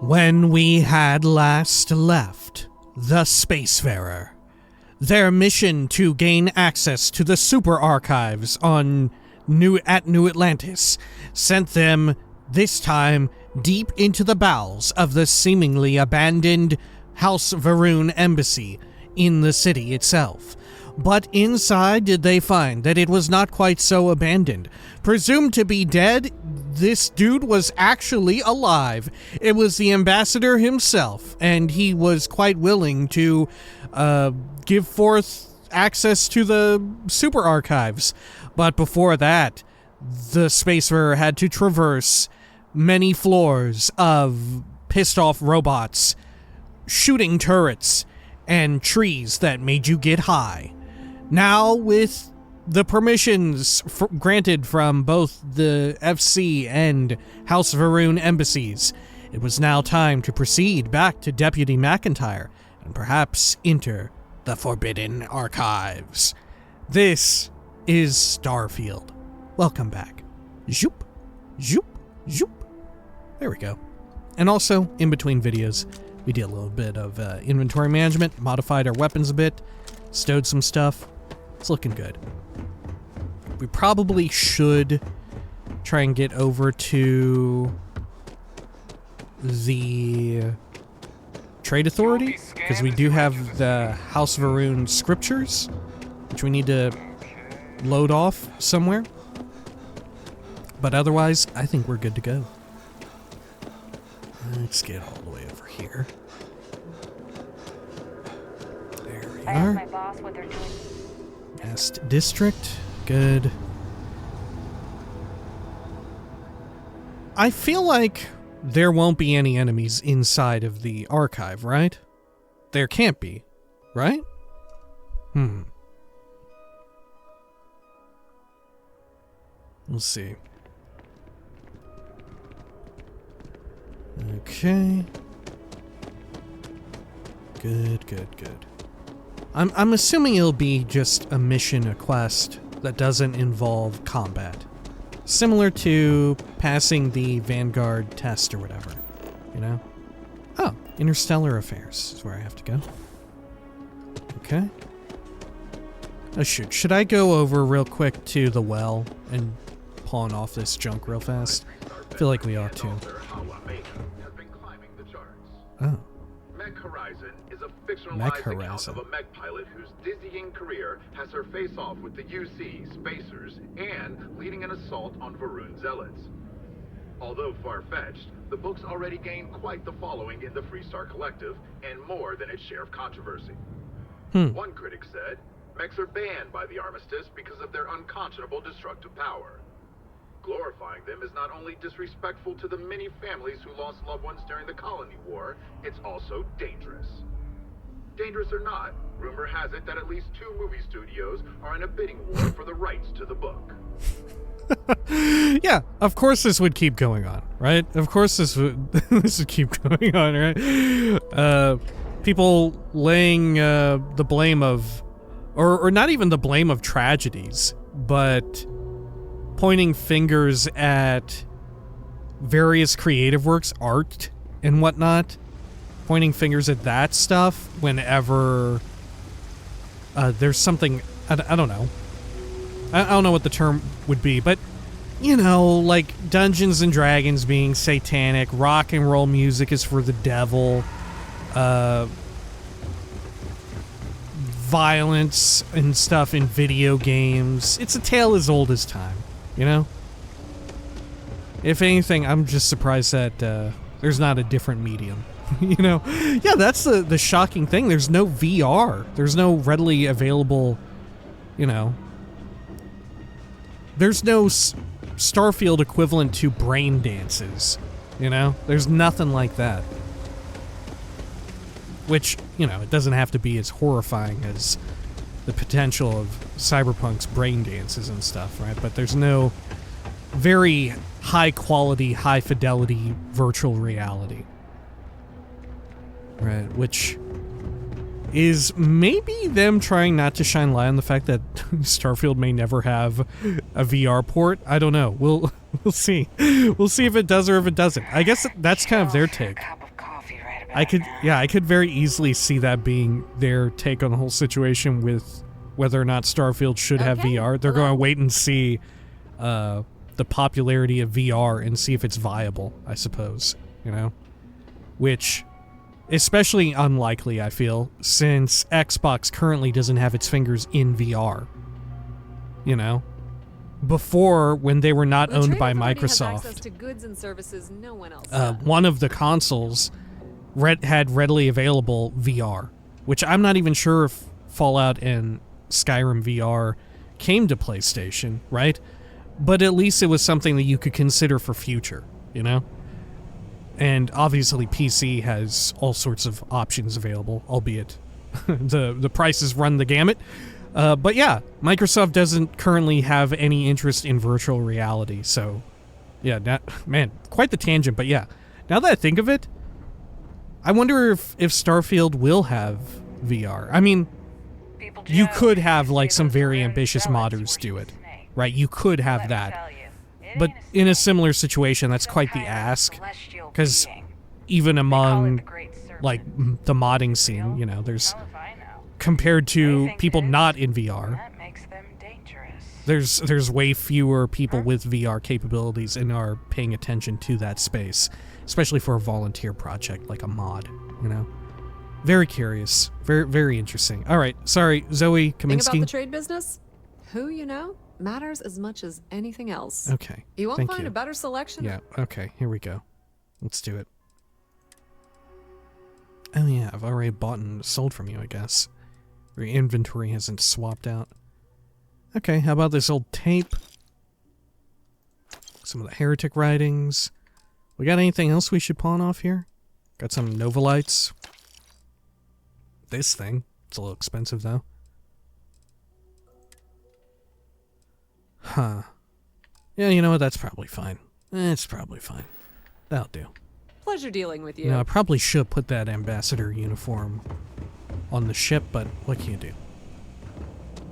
When we had last left the Spacefarer, their mission to gain access to the super archives on New Atlantis sent them, this time, deep into the bowels of the seemingly abandoned House Varun embassy in the city itself. But inside did they find that it was not quite so abandoned. Presumed to be dead, this dude was actually alive. It was the ambassador himself, and he was quite willing to give forth access to the super archives. But before that, the Spacefarer had to traverse many floors of pissed-off robots, shooting turrets, and trees that made you get high. Now, with the permissions granted from both the FC and House Varun embassies, it was now time to proceed back to Deputy MacIntyre and perhaps enter the Forbidden Archives. This is Starfield. Welcome back. Zoop, zoop, zoop. There we go. And also, in between videos, we did a little bit of inventory management, modified our weapons a bit, stowed some stuff. It's looking good. We probably should try and get over to the Trade Authority, because we do have the House Varun scriptures, which we need to load off somewhere. But otherwise, I think we're good to go. Let's get all the way over here. There we are. My boss what they're doing. Est District. Good. I feel like there won't be any enemies inside of the archive, right? There can't be, right? We'll see. Okay. Good, good, good. I'm assuming it'll be just a mission, a quest that doesn't involve combat. Similar to passing the Vanguard test or whatever, you know? Oh, Interstellar Affairs is where I have to go. Okay. Oh shoot, should I go over real quick to the well and pawn off this junk real fast? I feel like we ought to. Oh. Mech Horizon is a fictionalized account of a mech pilot whose dizzying career has her face off with the UC, Spacers, and leading an assault on Varun zealots. Although far-fetched, the book's already gained quite the following in the Freestar Collective, and more than its share of controversy. One critic said, mechs are banned by the Armistice because of their unconscionable destructive power. Glorifying them is not only disrespectful to the many families who lost loved ones during the Colony War, it's also dangerous. Dangerous or not, rumor has it that at least 2 movie studios are in a bidding war for the rights to the book. Yeah, of course this would keep going on, right? Of course this would keep going on, right? People laying the blame of, or not even the blame of tragedies, but pointing fingers at various creative works, art and whatnot, pointing fingers at that stuff whenever there's something, I don't know. I don't know what the term would be, but, you know, like Dungeons and Dragons being satanic, rock and roll music is for the devil, violence and stuff in video games. It's a tale as old as time. You know? If anything, I'm just surprised that there's not a different medium. You know? Yeah, that's the shocking thing. There's no VR. There's no readily available, you know. There's no Starfield equivalent to brain dances. You know? There's nothing like that. Which, you know, it doesn't have to be as horrifying as the potential of Cyberpunk's brain dances and stuff, right? But there's no very high quality, high fidelity virtual reality, right? Which is maybe them trying not to shine light on the fact that Starfield may never have a VR port. I don't know. We'll see. We'll see if it does or if it doesn't. I guess that's kind of their take. Cup of I could very easily see that being their take on the whole situation with whether or not Starfield should have VR. They're going to wait and see the popularity of VR and see if it's viable, I suppose, you know? Which, especially unlikely, I feel, since Xbox currently doesn't have its fingers in VR, you know? Before, when they were not owned by Microsoft, to goods and services no one else one of the consoles had readily available VR, which I'm not even sure if Fallout and Skyrim VR came to PlayStation, right? But at least it was something that you could consider for future, you know? And obviously PC has all sorts of options available, albeit the prices run the gamut. But yeah, Microsoft doesn't currently have any interest in virtual reality, so yeah, man, quite the tangent, but yeah. Now that I think of it, I wonder if Starfield will have VR. I mean, you could have like some very ambitious modders do it, right? You could have that. But in a similar situation, that's quite the ask, because even among like the modding scene, you know, there's, compared to people not in VR, there's way fewer people with VR capabilities and are paying attention to that space, especially for a volunteer project like a mod, you know. Very curious, very interesting. All right, sorry, Zoe Kaminsky. Think about the trade business? Who you know matters as much as anything else. Okay, you won't thank find you. a better selection. Yeah, okay, here we go. Let's do it. Oh yeah, I've already bought and sold from you, I guess. Your inventory hasn't swapped out. Okay, how about this old tape? Some of the heretic writings. We got anything else we should pawn off here? Got some Novalites. This thing. It's a little expensive, though. Huh. Yeah, you know what? That's probably fine. It's probably fine. That'll do. Pleasure dealing with you. You know, I probably should put that ambassador uniform on the ship, but what can you do?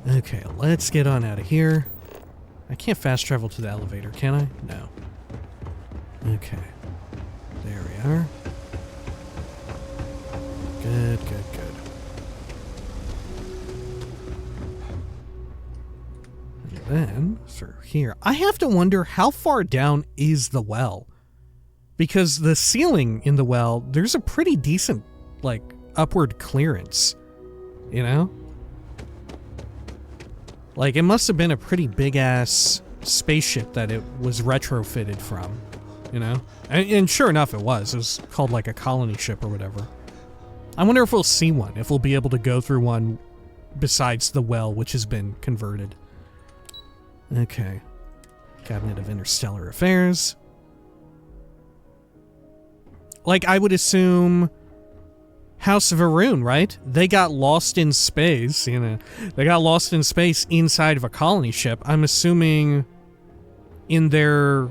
Okay, let's get on out of here. I can't fast travel to the elevator, can I? No. Okay. There we are. Good. And then, through here. I have to wonder how far down is the well? Because the ceiling in the well, there's a pretty decent, like, upward clearance. You know? Like, it must have been a pretty big-ass spaceship that it was retrofitted from. You know? And sure enough, it was. It was called, like, a colony ship or whatever. I wonder if we'll see one. If we'll be able to go through one besides the well, which has been converted. Okay. Cabinet of Interstellar Affairs. Like, I would assume House of Varun, right? They got lost in space, you know. They got lost in space inside of a colony ship. I'm assuming in their...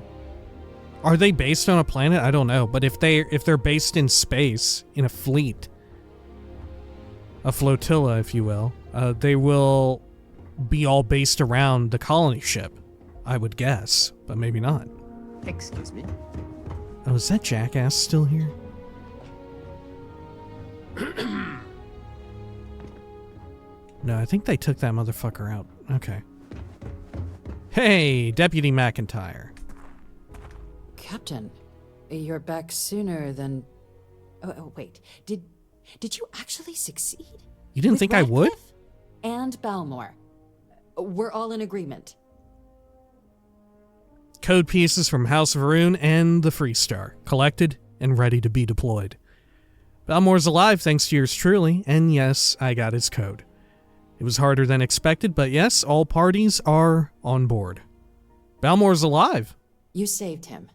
Are they based on a planet? I don't know. But if they're based in space, in a fleet, a flotilla, if you will, they will be all based around the colony ship, I would guess. But maybe not. Excuse me? Oh, is that jackass still here? No, I think they took that motherfucker out. Okay. Hey, Deputy MacIntyre. Captain, you're back sooner than... Oh, wait. Did you actually succeed? You didn't think I would? And Balmore. We're all in agreement. Code pieces from House of Varun and the Freestar, collected and ready to be deployed. Balmore's alive thanks to yours truly, and yes, I got his code. It was harder than expected, but yes, all parties are on board. Balmore's alive. You saved him.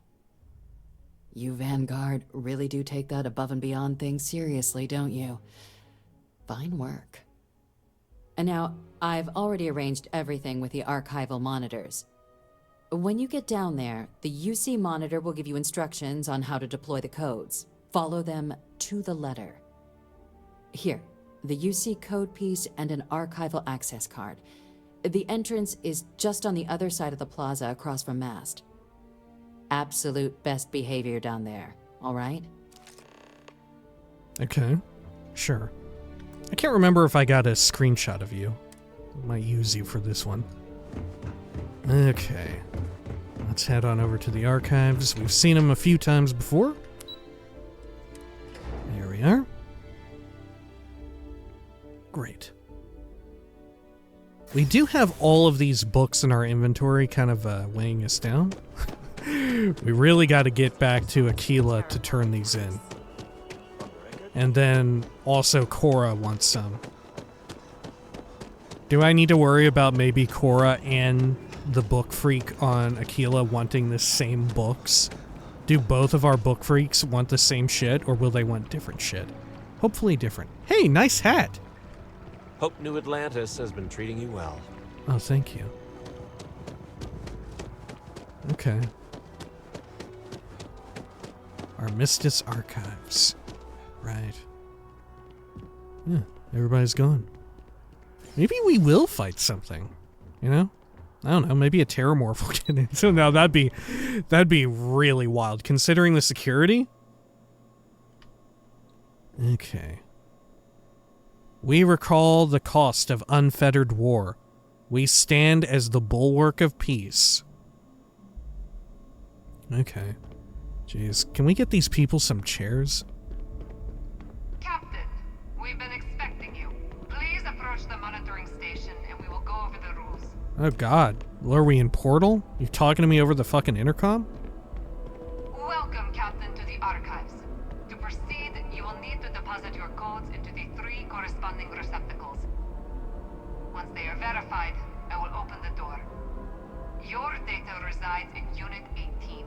You Vanguard really do take that above and beyond thing seriously, don't you? Fine work. And now, I've already arranged everything with the archival monitors. When you get down there, the UC monitor will give you instructions on how to deploy the codes. Follow them to the letter. Here, the UC code piece and an archival access card. The entrance is just on the other side of the plaza across from Mast. Absolute best behavior down there, all right? Okay, sure. I can't remember if I got a screenshot of you. I might use you for this one. Okay. Let's head on over to the archives. We've seen them a few times before. Here we are. Great. We do have all of these books in our inventory kind of weighing us down. We really got to get back to Aquila to turn these in. And then also Cora wants some. Do I need to worry about maybe Cora and the book freak on Aquila wanting the same books? Do both of our book freaks want the same shit, or will they want different shit? Hopefully different. Hey, nice hat! Hope New Atlantis has been treating you well. Oh, thank you. Okay. Armistice Archives. Right. Yeah, everybody's gone. Maybe we will fight something, you know? I don't know, maybe a terramorph will get in. So now that'd be really wild, considering the security. Okay. We recall the cost of unfettered war. We stand as the bulwark of peace. Okay. Jeez, can we get these people some chairs? Captain, we've been expecting you. Please approach the monitoring station and we will go over the rules. Oh god, are we in Portal? You talking to me over the fucking intercom? Welcome, Captain, to the archives. To proceed, you will need to deposit your codes into the 3 corresponding receptacles. Once they are verified, I will open the door. Your data resides in Unit 18.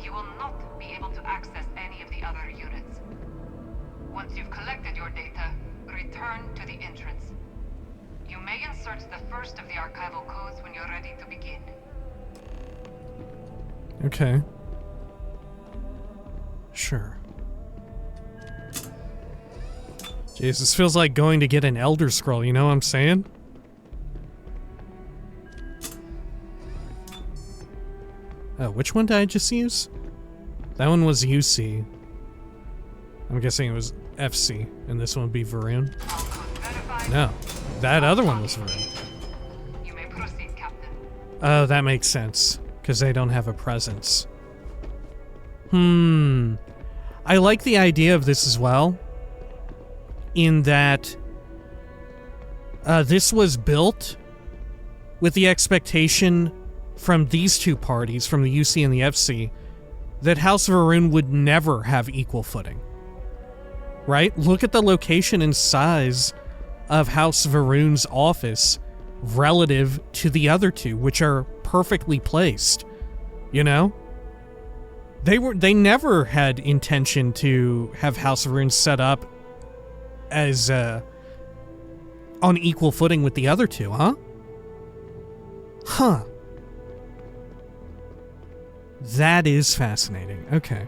You will not be able to access any of the other units. Once you've collected your data, return to the entrance. You may insert the first of the archival codes when you're ready to begin. Okay. Sure. Jeez, this feels like going to get an Elder Scroll, you know what I'm saying? Oh, which one did I just use? That one was UC. I'm guessing it was FC, and this one would be Varun. No, that other one was Varun. You may proceed, Captain. Oh, that makes sense, because they don't have a presence. I like the idea of this as well, in that this was built with the expectation from these two parties, from the UC and the FC, that House of Varun would never have equal footing. Right? Look at the location and size of House Varun's office relative to the other two, which are perfectly placed. You know? They never had intention to have House of Varun set up as on equal footing with the other two, huh? Huh. That is fascinating. Okay.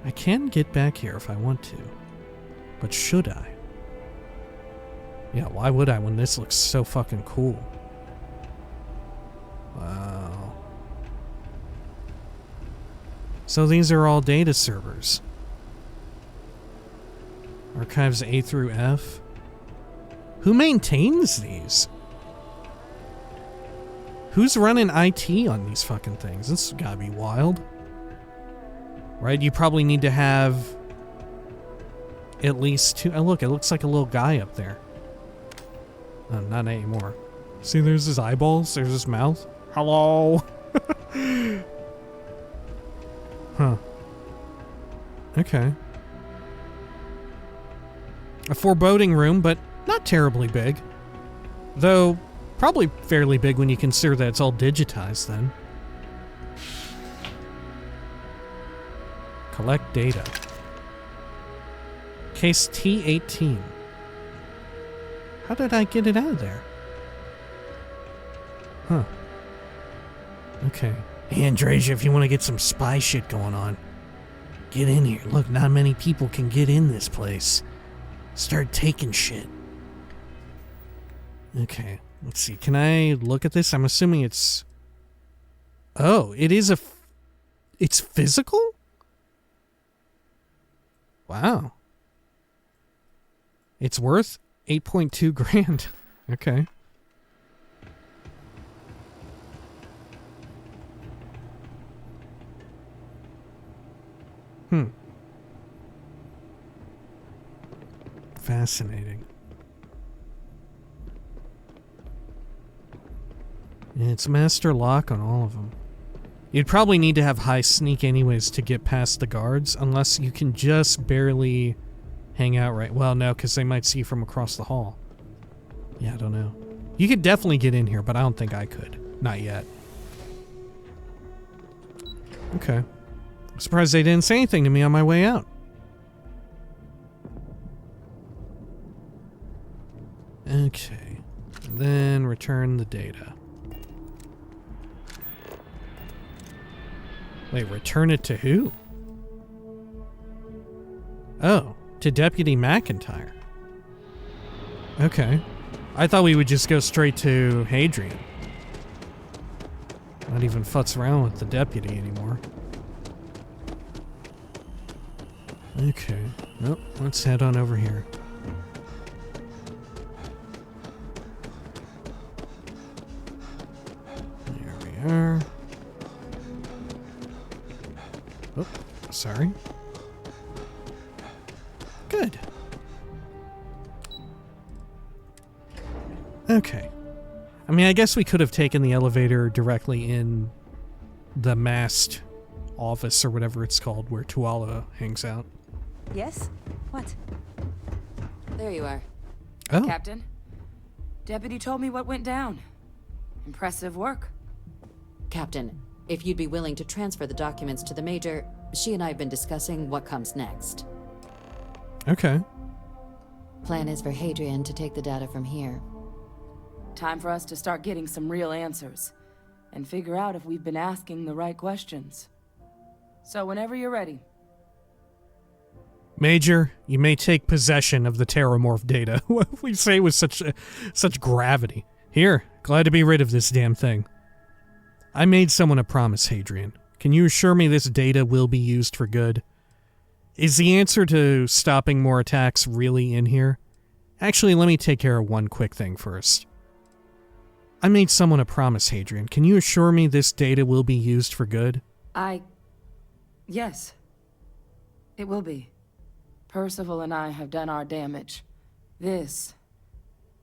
I can get back here if I want to. But should I? Yeah, why would I when this looks so fucking cool? Wow. So these are all data servers. Archives A through F. Who maintains these? Who's running IT on these fucking things? This has gotta be wild. Right? You probably need to have at least 2. Oh, look, it looks like a little guy up there. Oh, not anymore. See, there's his eyeballs, there's his mouth. Hello! Huh. Okay. A foreboding room, but not terribly big. Though, probably fairly big when you consider that it's all digitized then. Collect data. Case T18. How did I get it out of there? Huh. Okay. Hey, Andrasia, if you want to get some spy shit going on, get in here. Look, not many people can get in this place. Start taking shit. Okay. Let's see. Can I look at this? I'm assuming it's... Oh, it is a... It's physical? Wow. It's worth 8.2 grand. Okay. Fascinating. Yeah, it's master lock on all of them. You'd probably need to have high sneak anyways to get past the guards, unless you can just barely hang out right. Well, no, because they might see you from across the hall. Yeah, I don't know. You could definitely get in here, but I don't think I could. Not yet. Okay. I'm surprised they didn't say anything to me on my way out. Okay. And then return the data. Wait, return it to who? Oh, to Deputy MacIntyre. Okay. I thought we would just go straight to Hadrian. Not even futz around with the deputy anymore. Okay. Well, let's head on over here. There we are. Oh, sorry. Good. Okay. I mean, I guess we could have taken the elevator directly in the mast office or whatever it's called where Tuala hangs out. Yes? What? There you are. Oh. Captain? Deputy told me what went down. Impressive work. Captain, if you'd be willing to transfer the documents to the Major, she and I have been discussing what comes next. Okay. Plan is for Hadrian to take the data from here. Time for us to start getting some real answers. And figure out if we've been asking the right questions. So whenever you're ready. Major, you may take possession of the terramorph data. What we say with such gravity. Here, glad to be rid of this damn thing. I made someone a promise, Hadrian. Can you assure me this data will be used for good? Is the answer to stopping more attacks really in here? Actually, let me take care of one quick thing first. I made someone a promise, Hadrian. Can you assure me this data will be used for good? Yes. It will be. Percival and I have done our damage. This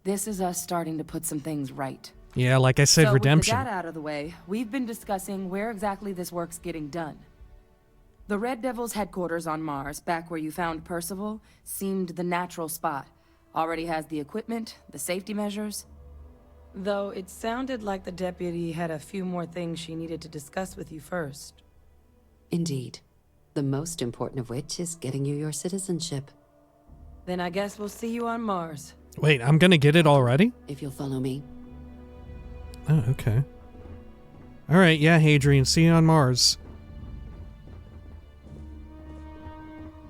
is us starting to put some things right. Yeah, like I said, so redemption. With the data out of the way, we've been discussing where exactly this work's getting done. The Red Devil's headquarters on Mars, back where you found Percival, seemed the natural spot. Already has the equipment, the safety measures. Though it sounded like the deputy had a few more things she needed to discuss with you first. Indeed. The most important of which is getting you your citizenship. Then I guess we'll see you on Mars. Wait, I'm gonna get it already? If you'll follow me. Oh, okay. Alright, yeah, Hadrian, see you on Mars.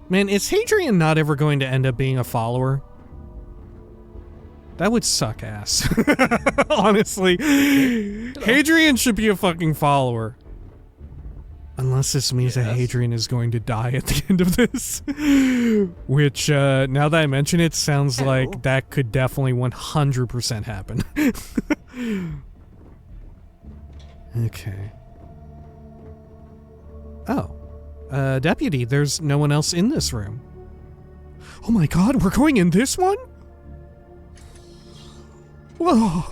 Man, is Hadrian not ever going to end up being a follower? That would suck ass. Honestly. Hadrian should be a fucking follower. Unless this means that Hadrian is going to die at the end of this. Which, now that I mention it, sounds like that could definitely 100% happen. Okay. Oh. Deputy, there's no one else in this room. Oh my god, we're going in this one? Whoa.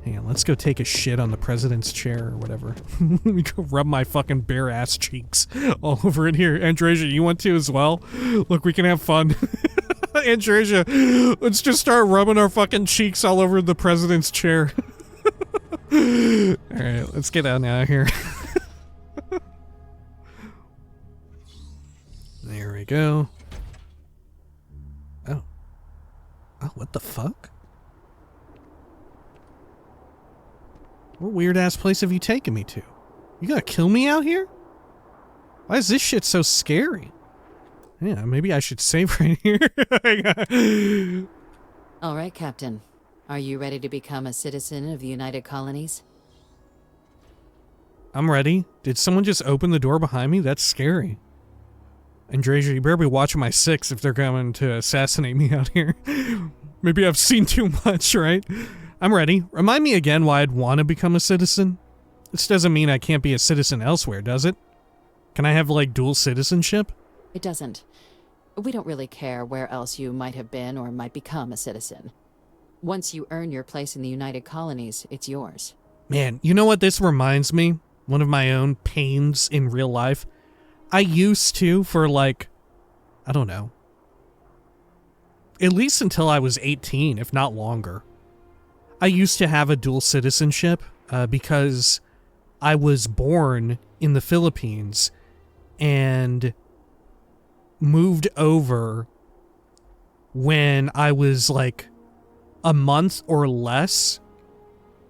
Hang on, let's go take a shit on the president's chair or whatever. Let me go rub my fucking bare ass cheeks all over in here. Andresia, you want to as well? Look, we can have fun. Andresia, let's just start rubbing our fucking cheeks all over the president's chair. Alright, let's get out of here. There we go. Oh. Oh, what the fuck? What weird ass place have you taken me to? You gonna kill me out here? Why is this shit so scary? Yeah, maybe I should save right here. All right, Captain. Are you ready to become a citizen of the United Colonies? I'm ready. Did someone just open the door behind me? That's scary. Andreja, you better be watching my six if they're coming to assassinate me out here. Maybe I've seen too much, right? I'm ready. Remind me again why I'd want to become a citizen. This doesn't mean I can't be a citizen elsewhere, does it? Can I have, like, dual citizenship? It doesn't. We don't really care where else you might have been or might become a citizen. Once you earn your place in the United Colonies, it's yours. Man, you know what this reminds me? One of my own pains in real life. I used to, for like, I don't know, at least until I was 18, if not longer. I used to have a dual citizenship because I was born in the Philippines and moved over when I was like a month or less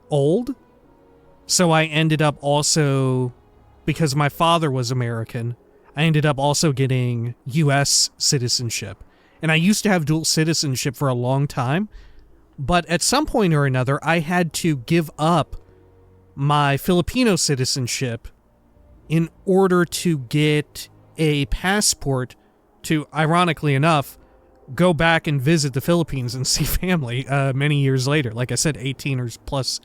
old. So I ended up also, because my father was American, I ended up also getting U.S. citizenship. And I used to have dual citizenship for a long time, but at some point or another, I had to give up my Filipino citizenship in order to get a passport to, ironically enough, go back and visit the Philippines and see family many years later. Like I said, 18 or plus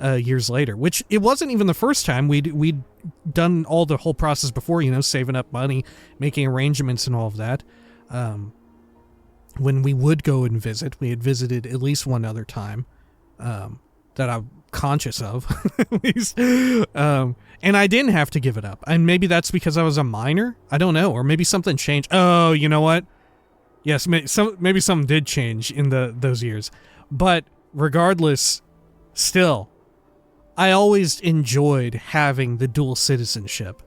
years later, which it wasn't even the first time. We'd done all the whole process before, you know, saving up money, making arrangements and all of that. When we would go and visit, we had visited at least one other time that I'm conscious of, at least. And I didn't have to give it up. And maybe that's because I was a minor. I don't know. Or maybe something changed. Oh, you know what? Yes, maybe something did change in those years. But regardless, still, I always enjoyed having the dual citizenship.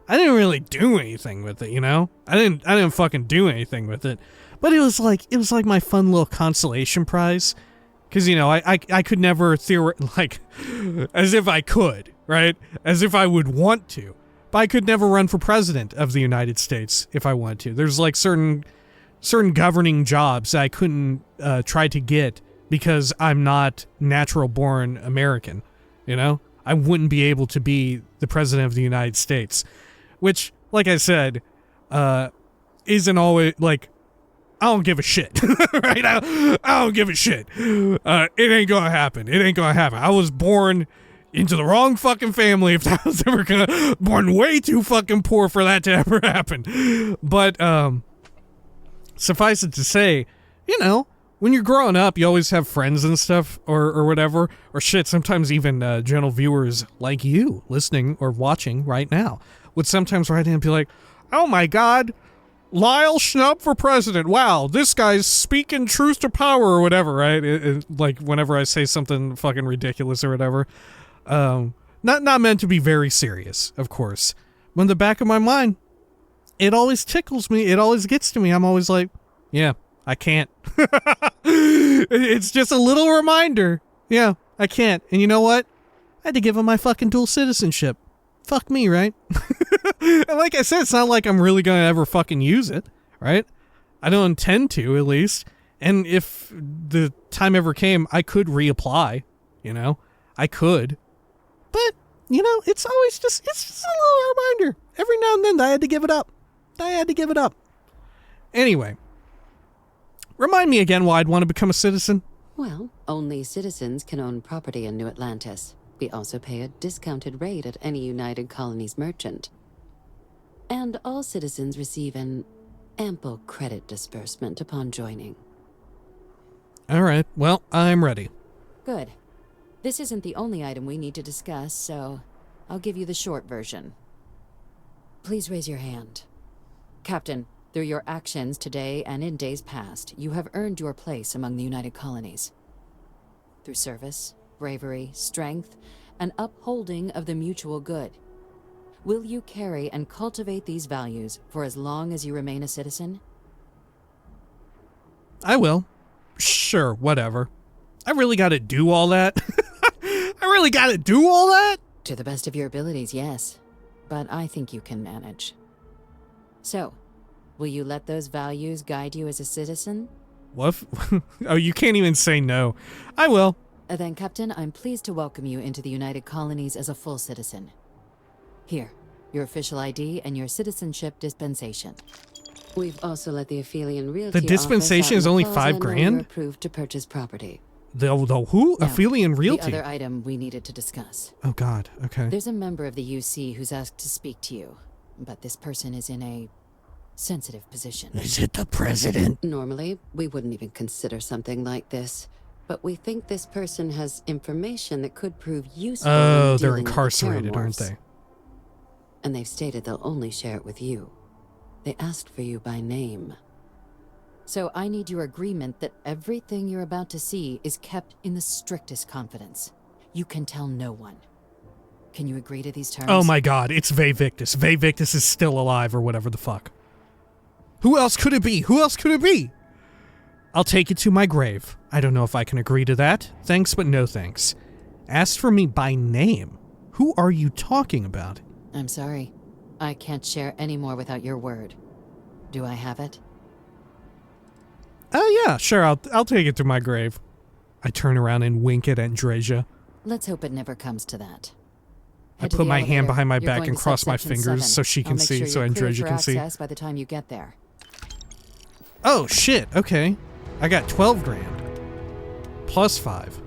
I didn't really do anything with it, you know? I didn't fucking do anything with it. But it was like my fun little consolation prize. Because, you know, I could never like, as if I could, right? As if I would want to. But I could never run for president of the United States if I wanted to. There's like certain governing jobs that I couldn't try to get because I'm not natural born American, you know? I wouldn't be able to be the president of the United States. Which, like I said, isn't always, like, I don't give a shit, right? I don't give a shit. It ain't gonna happen. It ain't gonna happen. I was born into the wrong fucking family if that was ever gonna... Born way too fucking poor for that to ever happen. But, suffice it to say, you know, when you're growing up, you always have friends and stuff, or whatever, or shit, sometimes even gentle viewers like you, listening or watching right now, would sometimes write in and be like, oh my god, Lyle Schnupp for president. Wow, this guy's speaking truth to power or whatever, right? Like, whenever I say something fucking ridiculous or whatever. Not meant to be very serious, of course. But in the back of my mind, it always tickles me. It always gets to me. I'm always like, yeah, I can't. It's just a little reminder. Yeah, I can't. And you know what? I had to give him my fucking dual citizenship. Fuck me, right? And like I said, it's not like I'm really going to ever fucking use it, right? I don't intend to, at least. And if the time ever came, I could reapply, you know? I could. But, you know, it's just a little reminder. Every now and then, I had to give it up. Anyway. Remind me again why I'd want to become a citizen. Well, only citizens can own property in New Atlantis. We also pay a discounted rate at any United Colonies merchant. And all citizens receive an ample credit disbursement upon joining. Alright, well, I'm ready. Good. This isn't the only item we need to discuss, so I'll give you the short version. Please raise your hand. Captain, through your actions today and in days past, you have earned your place among the United Colonies. Through service, bravery, strength, and upholding of the mutual good. Will you carry and cultivate these values for as long as you remain a citizen? I will. Sure, whatever. I really gotta do all that? To the best of your abilities, yes. But I think you can manage. So, will you let those values guide you as a citizen? What? Oh, you can't even say no. I will. Then, Captain, I'm pleased to welcome you into the United Colonies as a full citizen. Here, your official ID and your citizenship dispensation. We've also let the Aphelion Realty The dispensation is only $5 grand? You're approved to purchase property. The who? Now, Aphelion Realty? The other item we needed to discuss. Oh god, okay. There's a member of the UC who's asked to speak to you, but this person is in a sensitive position. Is it the president? Normally, we wouldn't even consider something like this, but we think this person has information that could prove useful. Oh, in they're dealing with the incarcerated, aren't Terramorphs. they? And they've stated they'll only share it with you. They asked for you by name. So I need your agreement that everything you're about to see is kept in the strictest confidence. You can tell no one. Can you agree to these terms? Oh my god, it's Ve Victus. Ve Victus is still alive or whatever the fuck. Who else could it be? Who else could it be? I'll take it to my grave. I don't know if I can agree to that. Thanks, but no thanks. Asked for me by name. Who are you talking about? I'm sorry. I can't share any more without your word. Do I have it? Oh yeah, sure, I'll take it to my grave. I turn around and wink at Andreja. Let's hope it never comes to that. I Head to put the my hand elevator. behind my You're back going and to cross my Subsection fingers 7. so she I'll can make see, sure so you're cleared Andreja for can see. access by the time you get there. Oh shit, okay. I got 12 grand. Plus 5.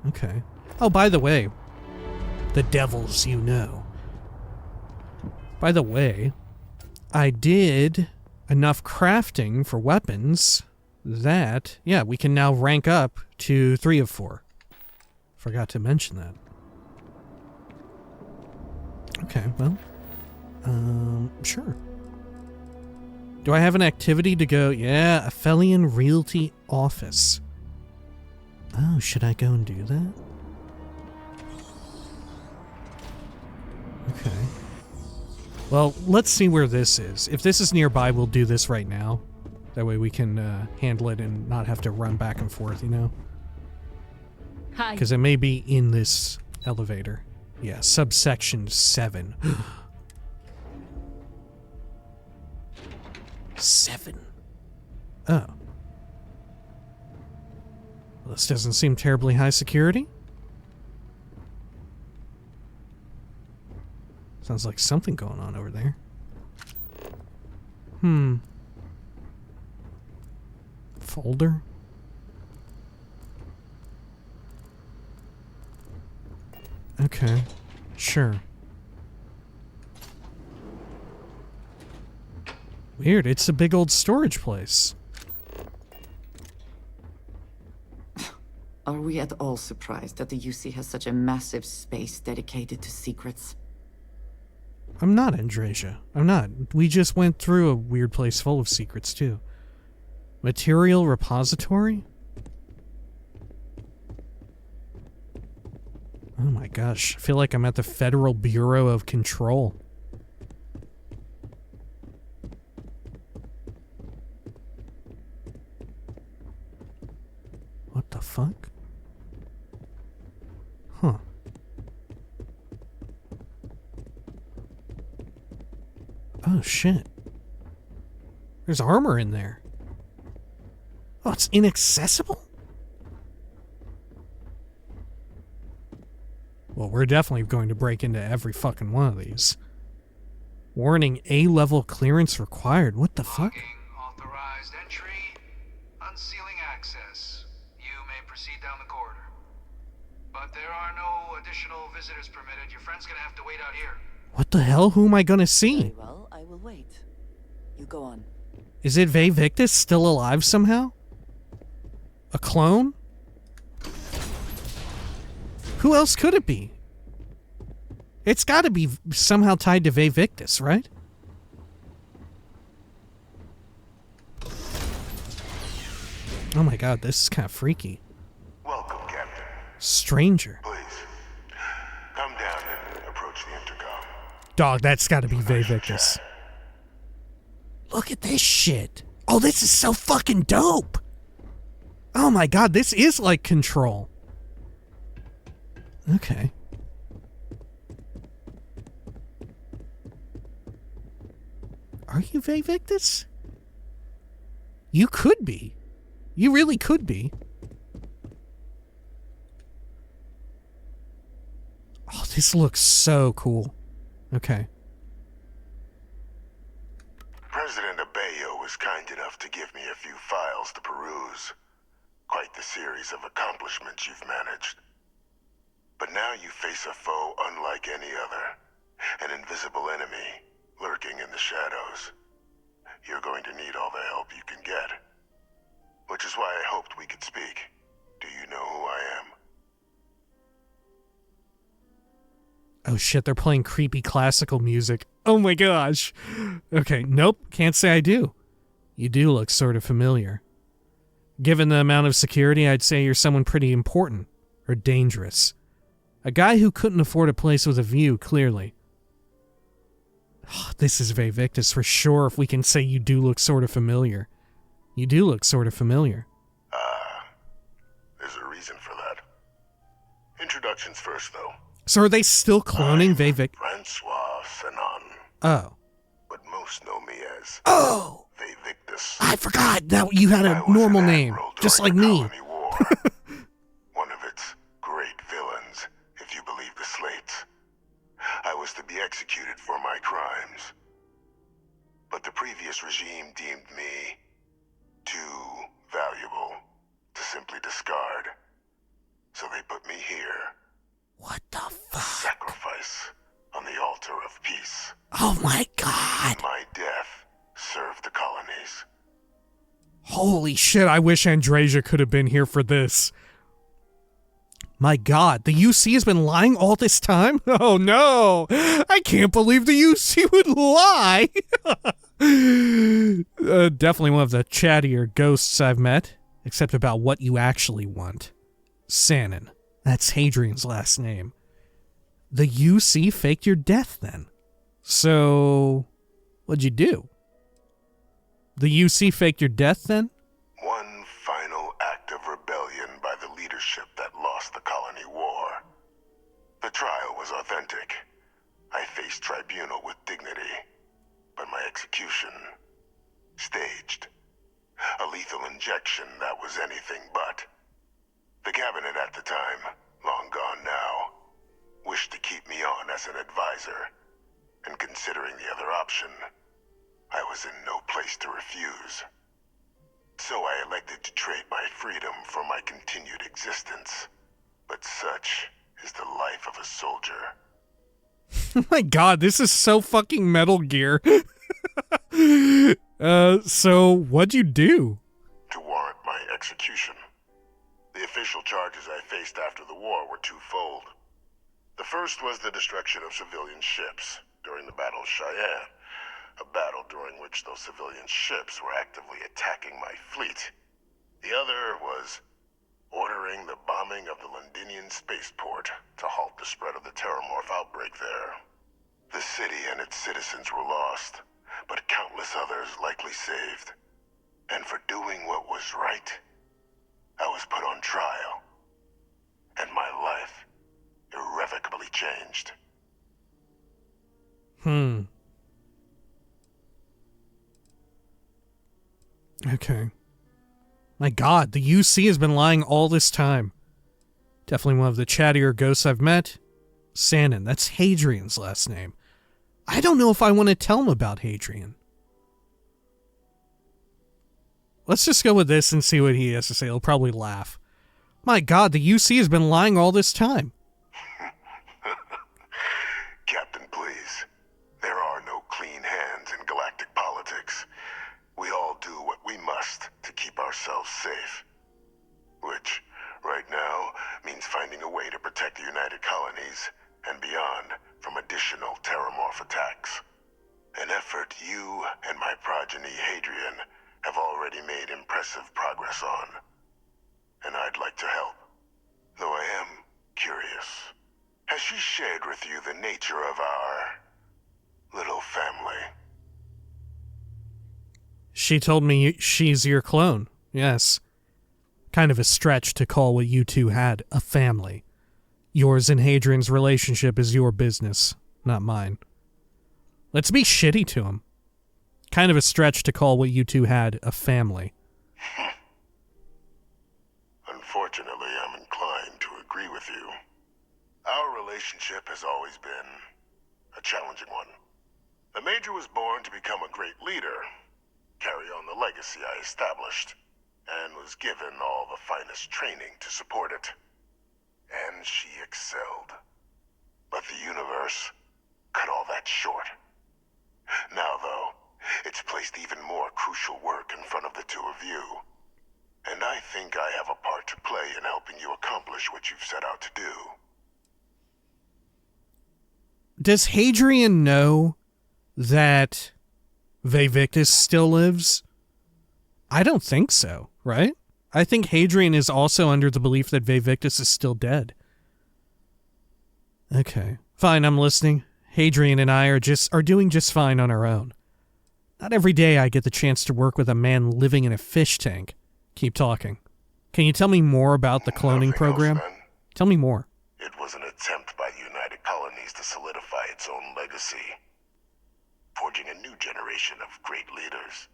Okay. Oh, by the way, the devils you know. By the way, I did enough crafting for weapons that, yeah, we can now rank up to 3 of 4. Forgot to mention that. Okay, well, sure. Do I have an activity to go? Yeah, Aphelion Realty Office. Oh, should I go and do that? Okay. Well, let's see where this is. If this is nearby, we'll do this right now. That way we can handle it and not have to run back and forth, you know? Hi. Because it may be in this elevator. Yeah, Subsection 7. 7. Oh. Well, this doesn't seem terribly high security. Sounds like something going on over there. Folder? Okay. Sure. Weird, it's a big old storage place. Are we at all surprised that the UC has such a massive space dedicated to secrets? I'm not, Andreja. I'm not. We just went through a weird place full of secrets, too. Material repository? Oh my gosh. I feel like I'm at the Federal Bureau of Control. What the fuck? Huh. Oh shit. There's armor in there. Oh, it's inaccessible? Well, we're definitely going to break into every fucking one of these. Warning, A-level clearance required. What the fuck? Authorized entry. Unsealing access. You may proceed down the corridor. But there are no additional visitors permitted. Your friend's gonna have to wait out here. What the hell? Who am I gonna see? Very well, I will wait. You go on. Is it Ve Victus still alive somehow? A clone? Who else could it be? It's gotta be somehow tied to Ve Victus, right? Oh my god, this is kind of freaky. Welcome, Captain. Stranger. Please, come down and approach the intercom. Dog, that's gotta be Ve Victus. Look at this shit. Oh, this is so fucking dope. Oh my god, this is like Control. Okay. Are you Ve Victus? You could be. You really could be. Oh, this looks so cool. Okay. President Abeyo was kind enough to give me a few files to peruse. Quite the series of accomplishments you've managed. But now you face a foe unlike any other. An invisible enemy, lurking in the shadows. You're going to need all the help you can get. Which is why I hoped we could speak. Do you know who I am? Oh shit, they're playing creepy classical music. Oh my gosh. Okay, nope, can't say I do. You do look sort of familiar. Given the amount of security, I'd say you're someone pretty important. Or dangerous. A guy who couldn't afford a place with a view, clearly. This is Vivictus for sure if we can say you do look sort of familiar. You do look sort of familiar. There's a reason for that. Introductions first, though. So are they still cloning Vivictus? Francois Sanon. Oh. But most know me as... Oh! Vivictus. I forgot that you had a normal name, just like me. One of its great villains, if you believe the slates. I was to be executed for my crimes. But the previous regime deemed me too valuable to simply discard. So they put me here. What the fuck? Sacrifice on the altar of peace. Oh my god. My death served the colonies. Holy shit, I wish Andreja could have been here for this. My god, the UC has been lying all this time? Oh no! I can't believe the UC would lie! Definitely one of the chattier ghosts I've met, except about what you actually want. Sannon. That's Hadrian's last name. The UC faked your death then. So, what'd you do? The UC faked your death then? One final act of rebellion by the leadership that lost the colony war. The trial was authentic. I faced tribunal with dignity, but my execution, staged. A lethal injection that was anything but. The cabinet at the time, long gone now, wished to keep me on as an advisor, and considering the other option, I was in no place to refuse. So I elected to trade my freedom for my continued existence. But such is the life of a soldier. Oh my god, this is so fucking Metal Gear. So what'd you do? To warrant my execution. The official charges I faced after the war were twofold. The first was the destruction of civilian ships during the Battle of Cheyenne, a battle during which those civilian ships were actively attacking my fleet. The other was ordering the bombing of the Londinian spaceport to halt the spread of the Terramorph outbreak there. The city and its citizens were lost, but countless others likely saved. And for doing what was right, I was put on trial, and my life irrevocably changed. Okay. My god, the UC has been lying all this time. Definitely one of the chattier ghosts I've met. Sannon, that's Hadrian's last name. I don't know if I want to tell him about Hadrian. Let's just go with this and see what he has to say. He'll probably laugh. My god, the UC has been lying all this time. Captain, please. There are no clean hands in galactic politics. We all do what we must to keep ourselves safe. Which, right now, means finding a way to protect the United Colonies and beyond from additional Terramorph attacks. An effort you and my progeny Hadrian have already made impressive progress on. And I'd like to help. Though I am curious. Has she shared with you the nature of our little family? She told me she's your clone. Yes. Kind of a stretch to call what you two had a family. Yours and Hadrian's relationship is your business, not mine. Let's be shitty to him. Kind of a stretch to call what you two had a family. Unfortunately, I'm inclined to agree with you. Our relationship has always been a challenging one. The Major was born to become a great leader, carry on the legacy I established, and was given all the finest training to support it. And she excelled. But the universe cut all that short. Now, though, it's placed even more crucial work in front of the two of you. And I think I have a part to play in helping you accomplish what you've set out to do. Does Hadrian know that Vivictus still lives? I don't think so, right? I think Hadrian is also under the belief that Vivictus is still dead. Okay, fine, I'm listening. Hadrian and I are doing just fine on our own. Not every day I get the chance to work with a man living in a fish tank. Keep talking. Can you tell me more about the cloning program? Tell me more. It was an attempt by the United Colonies to solidify its own legacy, forging a new generation of great leaders.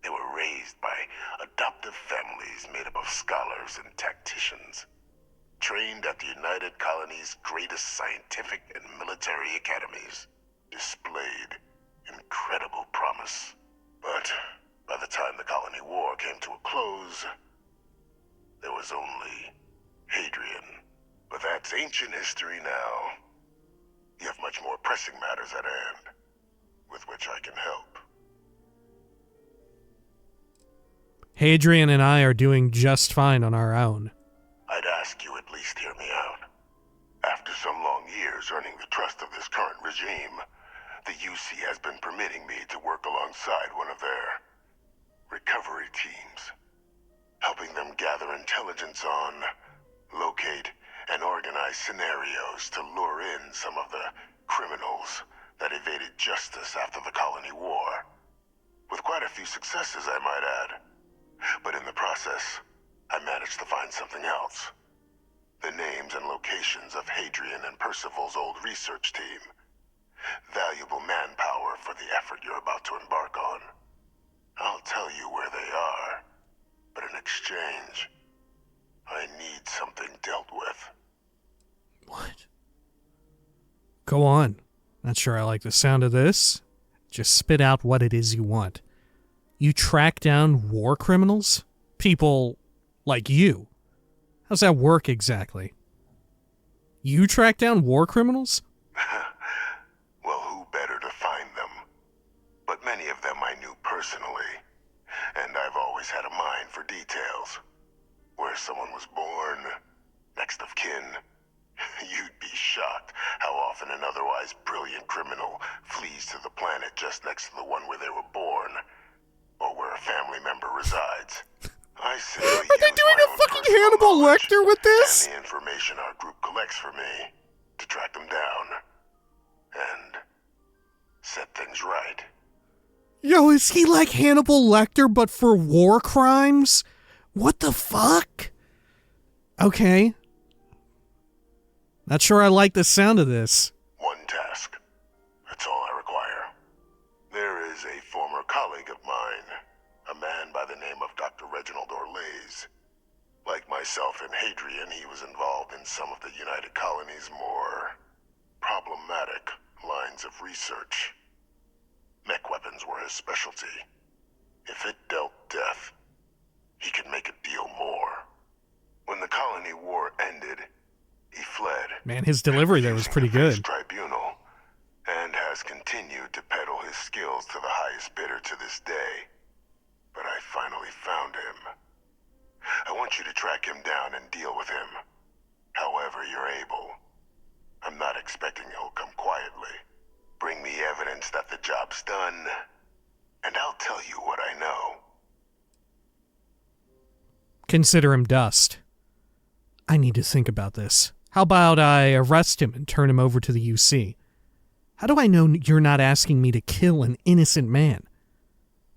They were raised by adoptive families made up of scholars and tacticians, trained at the United Colonies' greatest scientific and military academies, displayed incredible promise. But by the time the Colony War came to a close, there was only Hadrian. But that's ancient history now. You have much more pressing matters at hand, with which I can help. Hadrian and I are doing just fine on our own. I'd ask you at least hear me out. After some long years earning the trust of this current regime, the UC has been permitting me to work alongside one of their recovery teams, helping them gather intelligence on, locate, and organize scenarios to lure in some of the criminals that evaded justice after the Colony War. With quite a few successes, I might add. But in the process, I managed to find something else. The names and locations of Hadrian and Percival's old research team. Valuable manpower for the effort you're about to embark on. I'll tell you where they are, but in exchange, I need something dealt with. What? Go on. Not sure I like the sound of this. Just spit out what it is you want. You track down war criminals? People like you. How's that work exactly? You track down war criminals? Well, who better to find them? But many of them I knew personally, and I've always had a mind for details. Where someone was born, next of kin. You'd be shocked how often an otherwise brilliant criminal flees to the planet just next to the one where they were born, or where a family member resides. I simply Are they doing a fucking Hannibal Lecter with this? And the information our group collects for me to track them down and set things right. Yo, is he like Hannibal Lecter but for war crimes? What the fuck? Okay. Not sure I like the sound of this. One task. That's all I require. There is a former colleague of mine, a man by the name of Dr. Reginald Orlaise. Like myself and Hadrian, he was involved in some of the United Colonies' more problematic lines of research. Mech weapons were his specialty. If it dealt death, he could make a deal more. When the Colony War ended, he fled. Man, his delivery there was pretty good. Tribunal, and has continued to peddle his skills to the highest bidder to this day. But I finally found him. I want you to track him down and deal with him, however you're able. I'm not expecting he'll come quietly. Bring me evidence that the job's done, and I'll tell you what I know. Consider him dust. I need to think about this. How about I arrest him and turn him over to the UC? How do I know you're not asking me to kill an innocent man?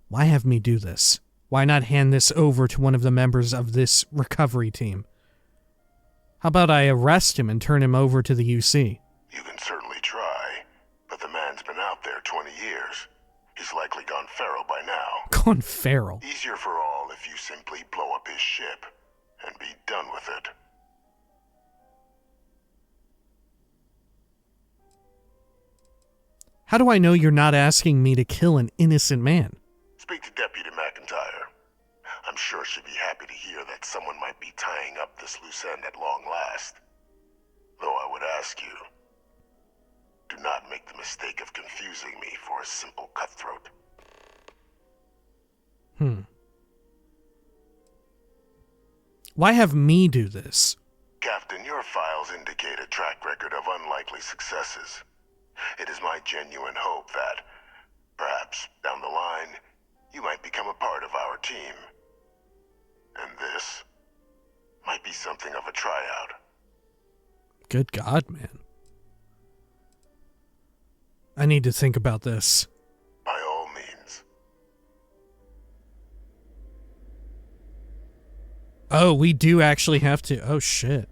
Why have me do this? Why not hand this over to one of the members of this recovery team? How about I arrest him and turn him over to the UC? You can certainly try, but the man's been out there 20 years. He's likely gone feral by now. Gone feral? Easier for all if you simply blow up his ship and be done with it. How do I know you're not asking me to kill an innocent man? Speak to Deputy MacIntyre. I'm sure she'd be happy to hear that someone might be tying up this loose end at long last. Though I would ask you, do not make the mistake of confusing me for a simple cutthroat. Why have me do this? Captain, your files indicate a track record of unlikely successes. It is my genuine hope that, perhaps down the line, you might become a part of our team. And this might be something of a tryout. Good God, man. I need to think about this. By all means. Oh, we do actually have to. Oh, shit.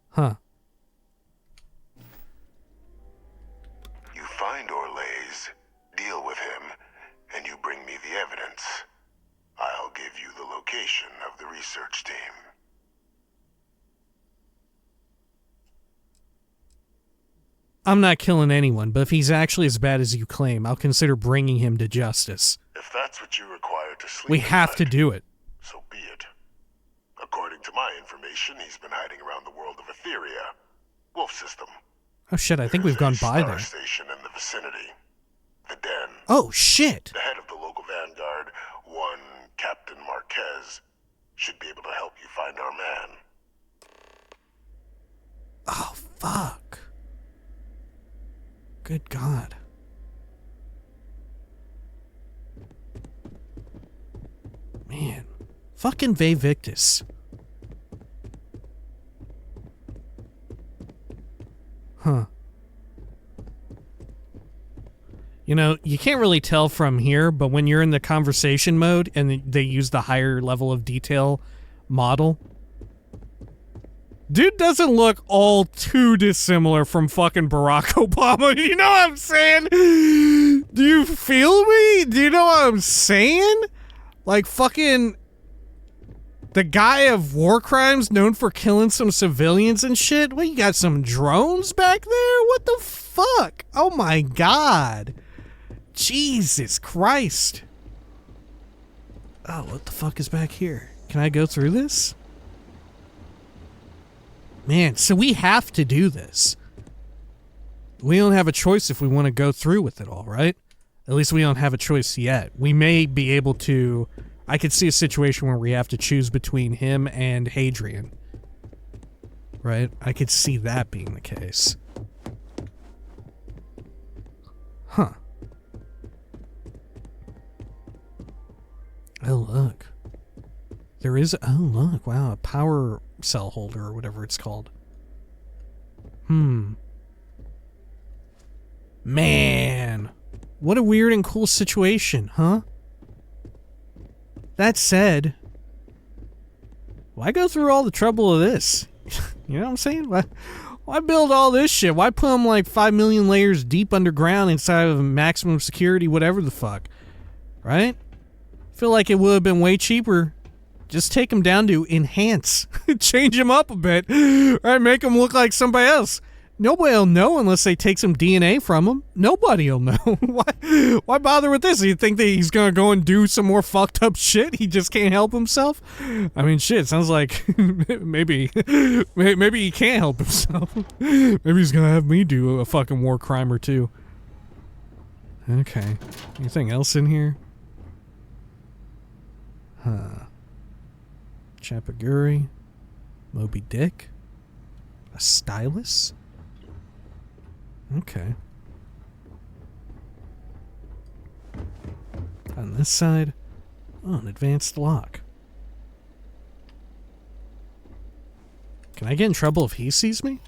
Huh. You find Orlays, deal with him, and you bring me the evidence. I'll give you the location of the research team. I'm not killing anyone, but if he's actually as bad as you claim, I'll consider bringing him to justice. If that's what you require to sleep, we have to do it. So be it. According to my information, he's been hiding around the world of Etheria, Wolf System. Oh shit, I think we've gone by there. Station in the vicinity. The Den. Oh shit! The head of the local vanguard, one Captain Marquez, should be able to help you find our man. Oh fuck. Good God. Man. Fucking Vevictus. Huh. You know, you can't really tell from here, but when you're in the conversation mode and they use the higher level of detail model, dude doesn't look all too dissimilar from fucking Barack Obama. You know what I'm saying? Do you feel me? Do you know what I'm saying? Like fucking the guy of war crimes known for killing some civilians and shit. What, you got some drones back there? What the fuck? Oh my God. Jesus Christ. Oh, what the fuck is back here? Can I go through this? Man, so we have to do this. We don't have a choice if we want to go through with it all, right? At least we don't have a choice yet. We may be able to... I could see a situation where we have to choose between him and Hadrian. Right? I could see that being the case. Huh. Oh, look. There is... Oh, look. Wow, a power cell holder or whatever it's called. Man. What a weird and cool situation, huh? That said, why go through all the trouble of this? You know what I'm saying? Why build all this shit? Why put them like 5 million layers deep underground inside of maximum security, whatever the fuck? Right? I feel like it would have been way cheaper. Just take them down to enhance. Change them up a bit. Right? Make them look like somebody else. Nobody will know unless they take some DNA from him. Nobody will know. Why bother with this? You think that he's gonna go and do some more fucked up shit? He just can't help himself? I mean, shit, sounds like maybe he can't help himself. Maybe he's gonna have me do a fucking war crime or two. Okay. Anything else in here? Huh. Chapaguri. Moby Dick. A stylus? Okay. On this side, oh, an advanced lock. Can I get in trouble if he sees me?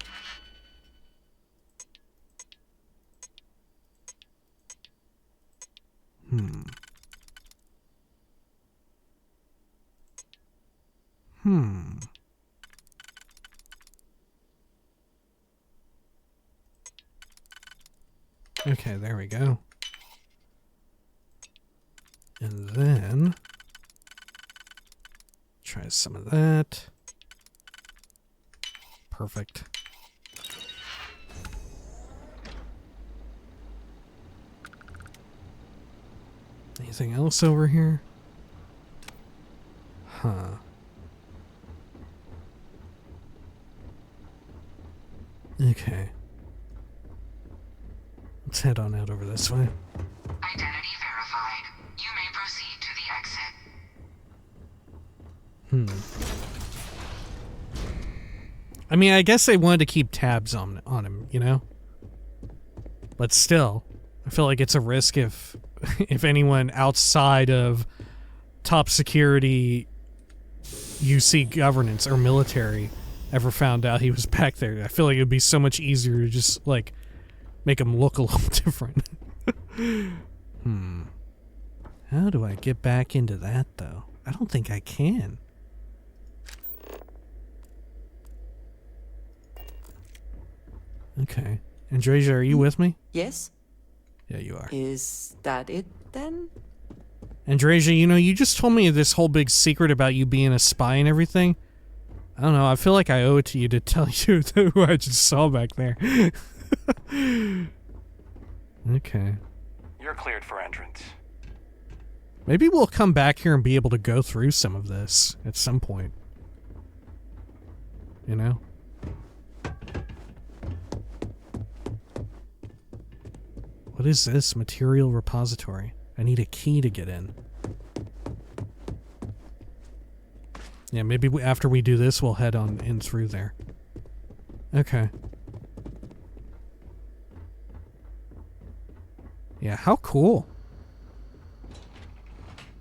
Okay, there we go. And then try some of that. Anything else over here? Huh. Okay. Let's head on out over this way. Identity verified. You may proceed to the exit. I mean, I guess they wanted to keep tabs on him, you know? But still, I feel like it's a risk if anyone outside of top security UC governance or military ever found out he was back there. I feel like it would be so much easier to just, like, make him look a little different. How do I get back into that, though? I don't think I can. Okay. Andreja, are you with me? Yes? Yeah, you are. Is that it, then? Andreja, you know, you just told me this whole big secret about you being a spy and everything. I don't know, I feel like I owe it to you to tell you who I just saw back there. Okay. You're cleared for entrance. Maybe we'll come back here and be able to go through some of this at some point. You know? What is this? Material repository. I need a key to get in. Yeah, maybe after we do this, we'll head on in through there. Okay. Yeah, how cool.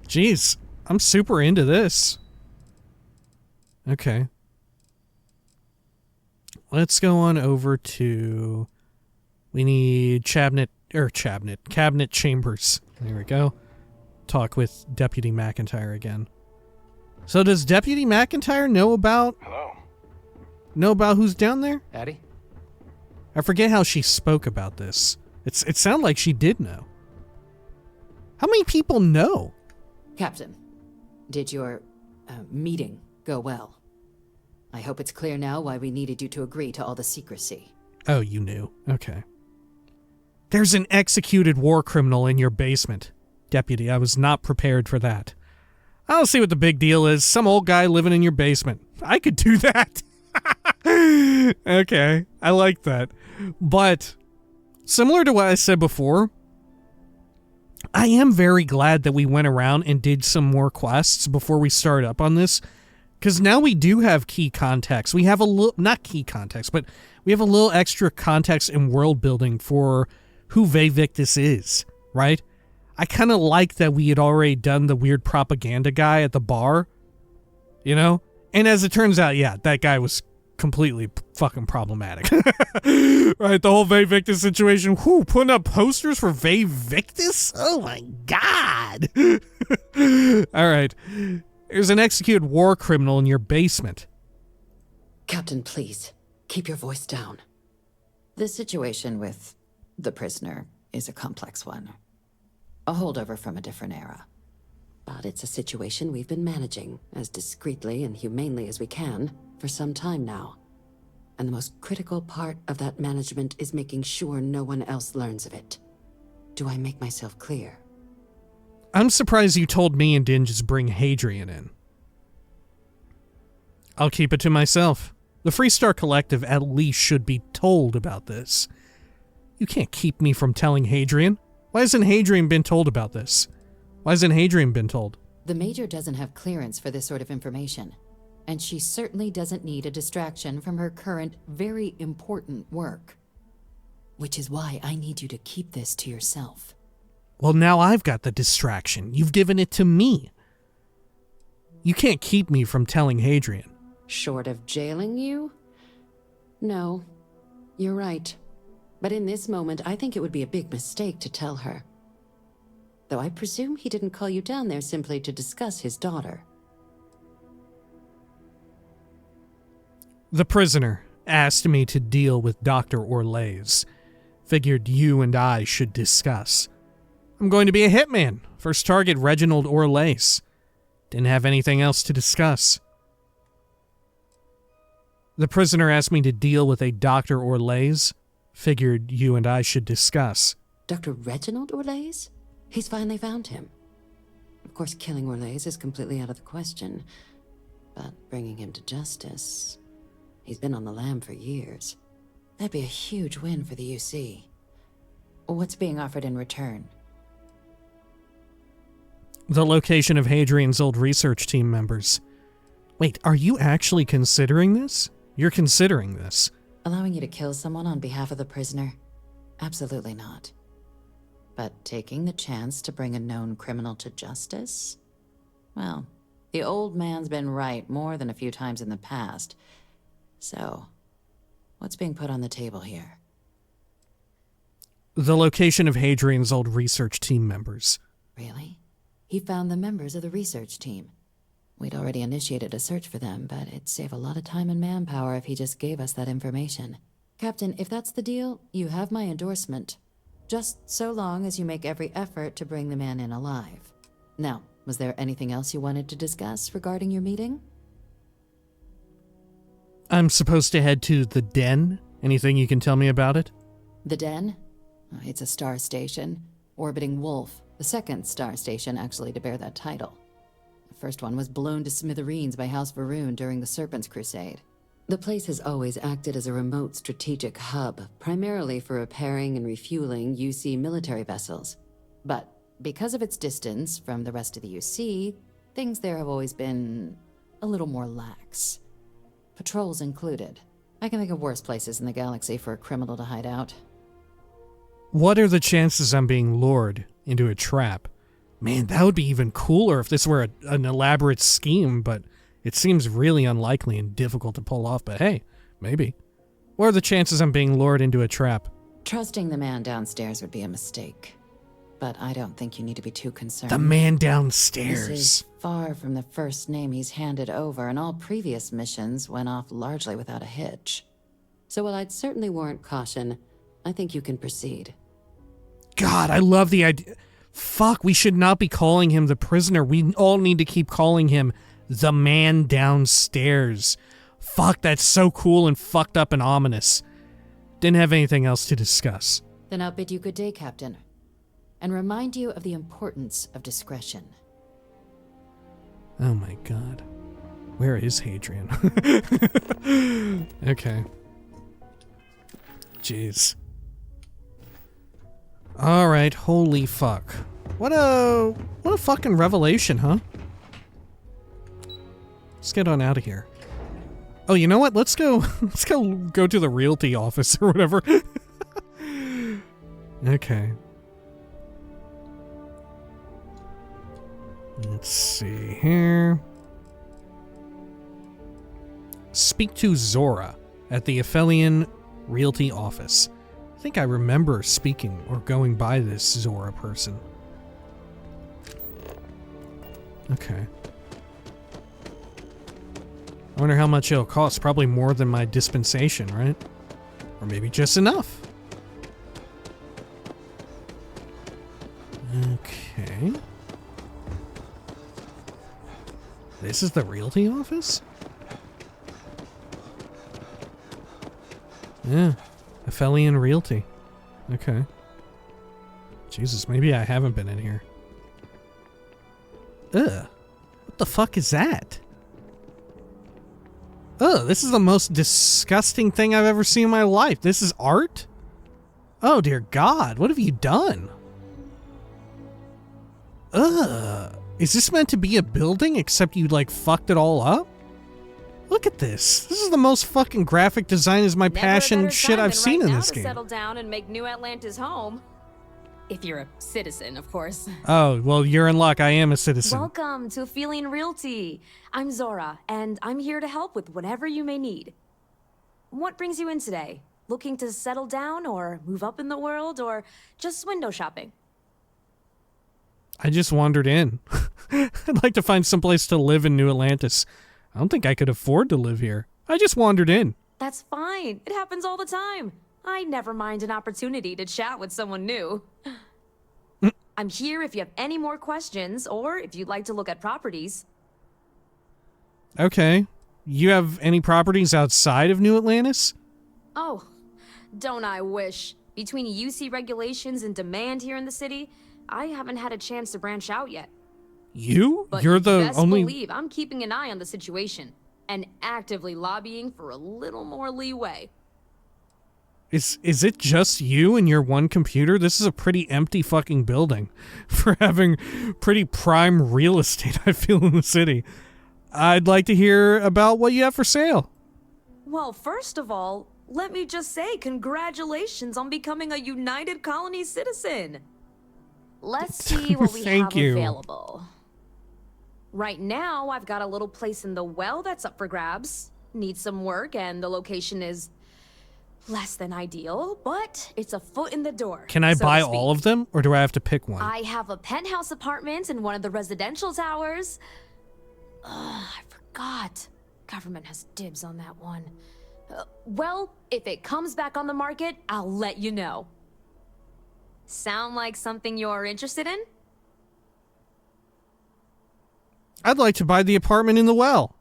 Jeez, I'm super into this. Okay. Let's go on over to... We need cabinet chambers. There we go. Talk with Deputy MacIntyre again. So does Deputy MacIntyre know about... Hello? Know about who's down there? Addie? I forget how she spoke about this. It sounded like she did know. How many people know? Captain, did your meeting go well? I hope it's clear now why we needed you to agree to all the secrecy. Oh, you knew. Okay. There's an executed war criminal in your basement. Deputy, I was not prepared for that. I don't see what the big deal is. Some old guy living in your basement. I could do that. Okay, I like that. But, similar to what I said before, I am very glad that we went around and did some more quests before we start up on this. Because now we do have key context. We have a little, not key context, but we have a little extra context and world building for who Victus is, right? I kind of like that we had already done the weird propaganda guy at the bar, you know? And as it turns out, yeah, that guy was completely fucking problematic. Right, the whole Victus situation. Whew, putting up posters for Victus? Oh my god! Alright. There's an executed war criminal in your basement. Captain, please, keep your voice down. The situation with the prisoner is a complex one. A holdover from a different era. But it's a situation we've been managing as discreetly and humanely as we can for some time now. And the most critical part of that management is making sure no one else learns of it. Do I make myself clear? I'm surprised you told me and didn't just bring Hadrian in. I'll keep it to myself. The Freestar Collective at least should be told about this. You can't keep me from telling Hadrian. Why hasn't Hadrian been told about this? Why hasn't Hadrian been told? The Major doesn't have clearance for this sort of information. And she certainly doesn't need a distraction from her current, very important work. Which is why I need you to keep this to yourself. Well, now I've got the distraction. You've given it to me. You can't keep me from telling Hadrian. Short of jailing you? No, you're right. But in this moment, I think it would be a big mistake to tell her. Though I presume he didn't call you down there simply to discuss his daughter. The prisoner asked me to deal with Dr. Orlays. Figured you and I should discuss. I'm going to be a hitman. First target, Reginald Orlays. Didn't have anything else to discuss. The prisoner asked me to deal with a Dr. Orlays. Figured you and I should discuss. Dr. Reginald Orlays? He's finally found him. Of course, killing Orlays is completely out of the question. But bringing him to justice... He's been on the lam for years. That'd be a huge win for the UC. What's being offered in return? The location of Hadrian's old research team members. Wait, are you actually considering this? You're considering this. Allowing you to kill someone on behalf of the prisoner? Absolutely not. But taking the chance to bring a known criminal to justice? Well, the old man's been right more than a few times in the past. So, what's being put on the table here? The location of Hadrian's old research team members. Really? He found the members of the research team. We'd already initiated a search for them, but it'd save a lot of time and manpower if he just gave us that information. Captain, if that's the deal, you have my endorsement. Just so long as you make every effort to bring the man in alive. Now, was there anything else you wanted to discuss regarding your meeting? I'm supposed to head to the Den? Anything you can tell me about it? The Den? Oh, it's a star station. Orbiting Wolf, the second star station actually to bear that title. The first one was blown to smithereens by House Varun during the Serpent's Crusade. The place has always acted as a remote strategic hub, primarily for repairing and refueling UC military vessels. But because of its distance from the rest of the UC, things there have always been a little more lax. Patrols included. I can think of worse places in the galaxy for a criminal to hide out. What are the chances I'm being lured into a trap? Man, that would be even cooler if this were an elaborate scheme, but it seems really unlikely and difficult to pull off, but hey, maybe. What are the chances I'm being lured into a trap? Trusting the man downstairs would be a mistake. But I don't think you need to be too concerned. The man downstairs. This is far from the first name he's handed over, and all previous missions went off largely without a hitch. So while I'd certainly warrant caution, I think you can proceed. God, I love the idea. Fuck, we should not be calling him the prisoner. We all need to keep calling him the man downstairs. Fuck, that's so cool and fucked up and ominous. Didn't have anything else to discuss. Then I'll bid you good day, Captain. And remind you of the importance of discretion. Oh my god. Where is Hadrian? Okay. Jeez. Alright, holy fuck. What a fucking revelation, huh? Let's get on out of here. Oh, you know what? Let's go to the realty office or whatever. Okay. Let's see here. Speak to Zora at the Aphelion Realty office. I think I remember speaking or going by this Zora person. Okay. I wonder how much it'll cost. Probably more than my dispensation, right? Or maybe just enough. Okay. This is the realty office? Yeah. Aphelion Realty. Okay. Jesus, maybe I haven't been in here. Ugh. What the fuck is that? Ugh, this is the most disgusting thing I've ever seen in my life. This is art? Oh dear God, what have you done? Ugh. Is this meant to be a building except you like fucked it all up? Look at this. This is the most fucking graphic design is my passion shit I've seen in this game. Settle down and make New Atlantis home. If you're a citizen, of course. Oh, well, you're in luck. I am a citizen. Welcome to Aphelion Realty. I'm Zora, and I'm here to help with whatever you may need. What brings you in today? Looking to settle down or move up in the world or just window shopping? I just wandered in. I'd like to find someplace to live in New Atlantis. I don't think I could afford to live here. I just wandered in. That's fine. It happens all the time. I never mind an opportunity to chat with someone new. I'm here if you have any more questions or if you'd like to look at properties. Okay. You have any properties outside of New Atlantis? Oh, don't I wish. Between UC regulations and demand here in the city, I haven't had a chance to branch out yet. You? But You're you the best only... believe I'm keeping an eye on the situation and actively lobbying for a little more leeway. Is it just you and your one computer? This is a pretty empty fucking building for having pretty prime real estate, I feel, in the city. I'd like to hear about what you have for sale. Well, first of all, let me just say congratulations on becoming a United Colony citizen. Let's see what we Thank have you. available. Right now, I've got a little place in the well that's up for grabs. Needs some work, and the location is less than ideal, but it's a foot in the door. Can I so buy to speak. all of them, or do I have to pick one? I have a penthouse apartment in one of the residential towers. I forgot. Government has dibs on that one. Well, if it comes back on the market, I'll let you know. Sound like something you're interested in? I'd like to buy the apartment in the well.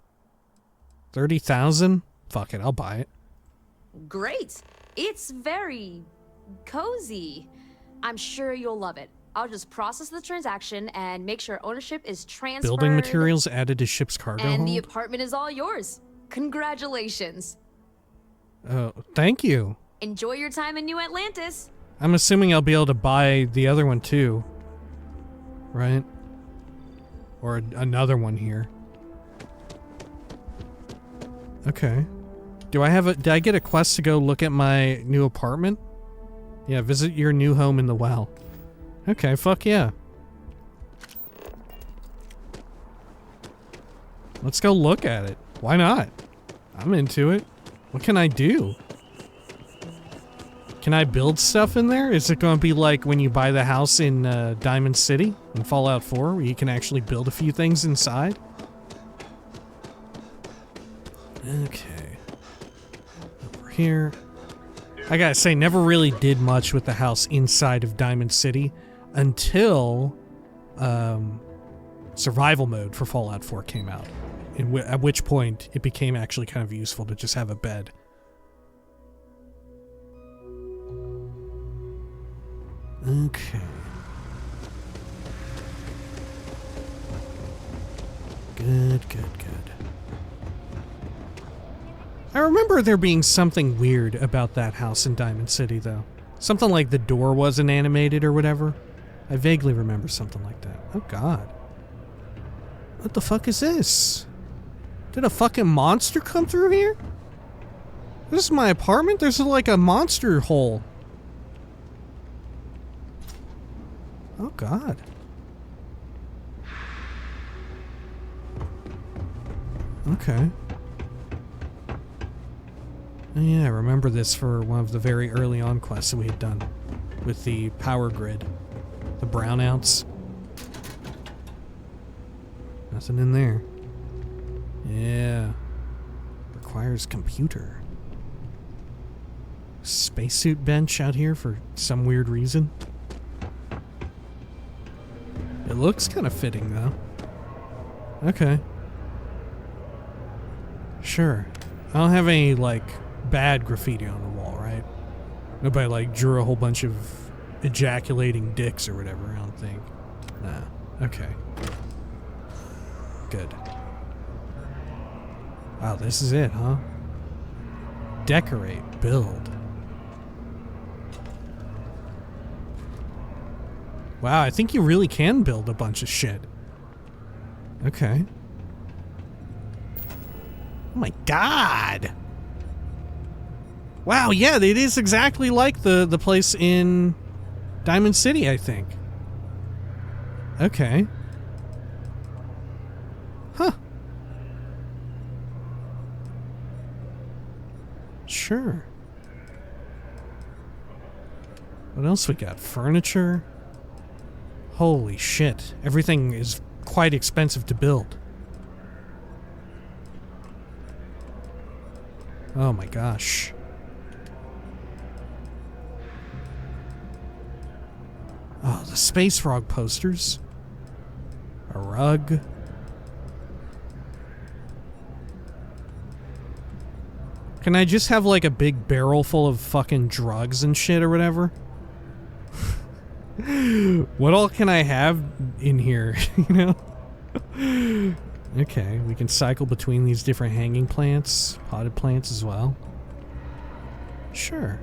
30,000? Fuck it, I'll buy it. Great. It's very cozy. I'm sure you'll love it. I'll just process the transaction and make sure ownership is transferred. Building materials added to ship's cargo And hold? the apartment is all yours. Congratulations. Oh, thank you. Enjoy your time in New Atlantis. I'm assuming I'll be able to buy the other one too. Right? Or another one here. Okay. Did I get a quest to go look at my new apartment? Yeah, visit your new home in the well. Okay, fuck yeah. Let's go look at it. Why not? I'm into it. What can I do? Can I build stuff in there? Is it going to be like when you buy the house in Diamond City in Fallout 4 where you can actually build a few things inside? Okay. Over here. I gotta say, never really did much with the house inside of Diamond City until survival mode for Fallout 4 came out. At which point it became actually kind of useful to just have a bed. Okay. Good. I remember there being something weird about that house in Diamond City, though. Something like the door wasn't animated or whatever. I vaguely remember something like that. Oh, God. What the fuck is this? Did a fucking monster come through here? This is my apartment? There's like a monster hole. Oh, God. Okay. Oh, yeah, I remember this for one of the very early on quests that we had done with the power grid. The brownouts. Nothing in there. Yeah. Requires computer. Spacesuit bench out here for some weird reason. It looks kind of fitting, though. Okay. Sure. I don't have any, like, bad graffiti on the wall, right? Nobody, like, drew a whole bunch of ejaculating dicks or whatever, I don't think. Nah. Okay. Good. Wow, this is it, huh? Decorate. Build. Wow, I think you really can build a bunch of shit. Okay. Oh my God! Wow, yeah, it is exactly like the place in Diamond City, I think. Okay. Huh. Sure. What else we got? Furniture? Holy shit. Everything is quite expensive to build. Oh my gosh. Oh, the Space Frog posters. A rug. Can I just have like a big barrel full of fucking drugs and shit or whatever? What all can I have in here, you know? Okay, we can cycle between these different hanging plants, potted plants as well. Sure.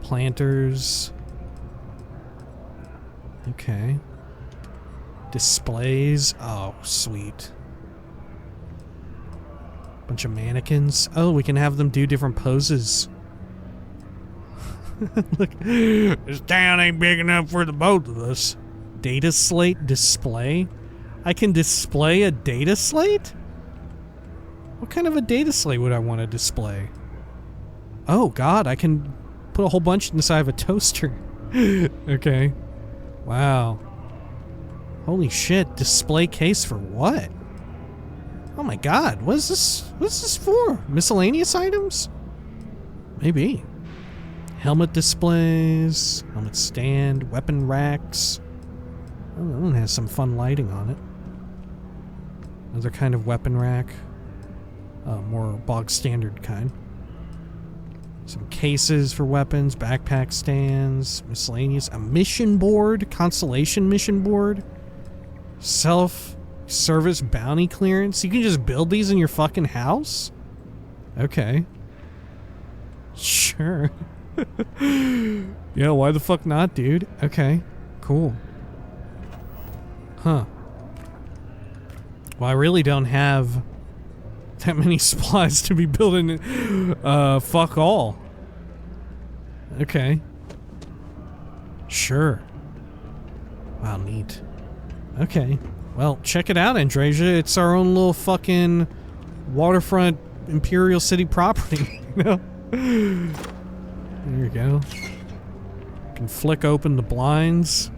Planters. Okay. Displays. Oh, sweet. Bunch of mannequins. Oh, we can have them do different poses. Look, this town ain't big enough for the both of us. Data slate display? I can display a data slate? What kind of a data slate would I want to display? Oh god, I can put a whole bunch inside of a toaster. Okay. Wow. Holy shit, display case for what? Oh my god, what is this? What's this for? Miscellaneous items? Maybe. Helmet displays, helmet stand, weapon racks. Oh, that one has some fun lighting on it. Another kind of weapon rack. More bog standard kind. Some cases for weapons, backpack stands, miscellaneous. A mission board, Constellation mission board. Self-service bounty clearance. You can just build these in your fucking house? Okay. Sure. Yeah, why the fuck not, dude? Okay, cool. Huh. Well, I really don't have that many supplies to be building. Fuck all. Okay. Sure. Wow, neat. Okay. Well, check it out, Andrasia. It's our own little fucking waterfront Imperial City property. You know? There you go. Can flick open the blinds.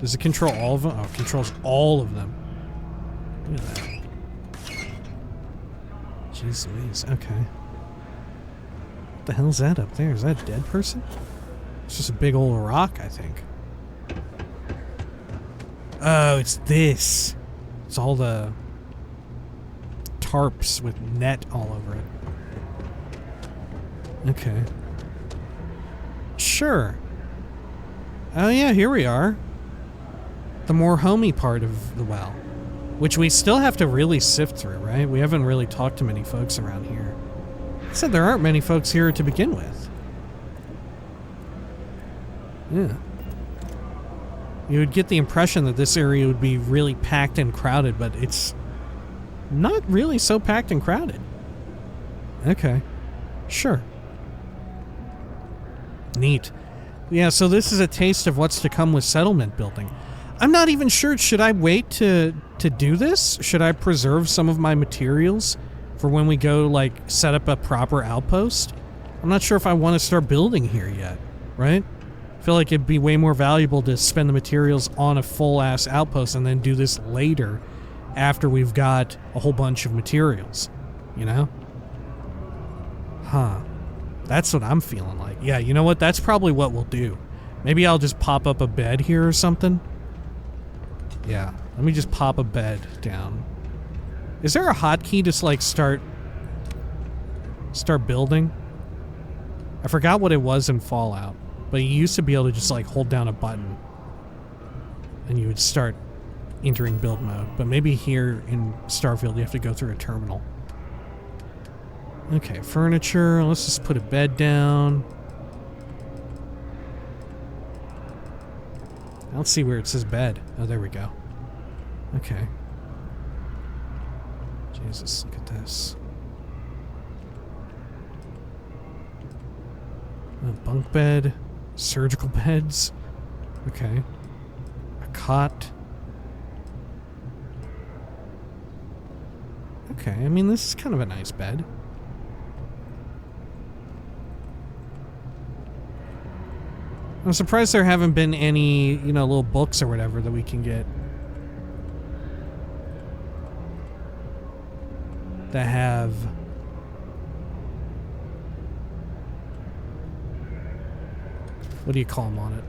Does it control all of them? Oh, it controls all of them. Look at that. Jeez Louise, okay. What the hell's that up there? Is that a dead person? It's just a big old rock, I think. Oh, it's this. It's all the tarps with net all over it. Okay. Sure. Oh yeah, here we are. The more homey part of the well. Which we still have to really sift through, right? We haven't really talked to many folks around here. I said there aren't many folks here to begin with. Yeah. You would get the impression that this area would be really packed and crowded, but it's not really so packed and crowded. Okay. Sure. Neat. Yeah, so this is a taste of what's to come with settlement building. I'm not even sure, should I wait to do this? Should I preserve some of my materials for when we go, like, set up a proper outpost? I'm not sure if I want to start building here yet, right? I feel like it'd be way more valuable to spend the materials on a full-ass outpost and then do this later after we've got a whole bunch of materials, you know? Huh. That's what I'm feeling like. Yeah, you know what? That's probably what we'll do. Maybe I'll just pop up a bed here or something. Yeah, let me just pop a bed down. Is there a hotkey to, like, start building? I forgot what it was in Fallout, but you used to be able to just, like, hold down a button and you would start entering build mode. But maybe here in Starfield you have to go through a terminal. Okay, furniture. Let's just put a bed down. I don't see where it says bed. Oh, there we go. Okay. Jesus, look at this. A bunk bed. Surgical beds. Okay. A cot. Okay, I mean, this is kind of a nice bed. I'm surprised there haven't been any, you know, little books or whatever that we can get that have what do you call them on it?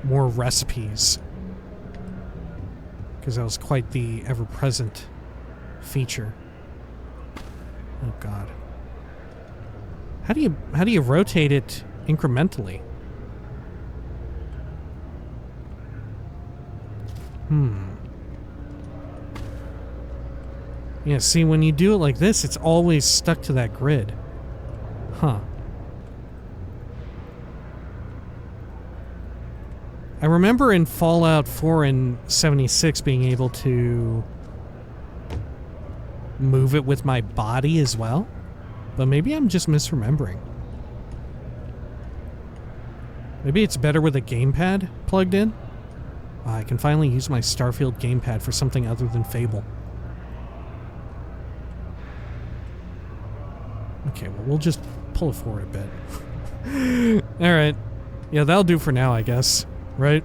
More recipes, because that was quite the ever-present feature. Oh God, how do you rotate it incrementally? Yeah, see, when you do it like this, it's always stuck to that grid. Huh. I remember in Fallout 4 and 76 being able to move it with my body as well, but maybe I'm just misremembering. Maybe it's better with a gamepad plugged in? I can finally use my Starfield gamepad for something other than Fable. Okay, well, we'll just pull it forward a bit. Alright. Yeah, that'll do for now, I guess. Right?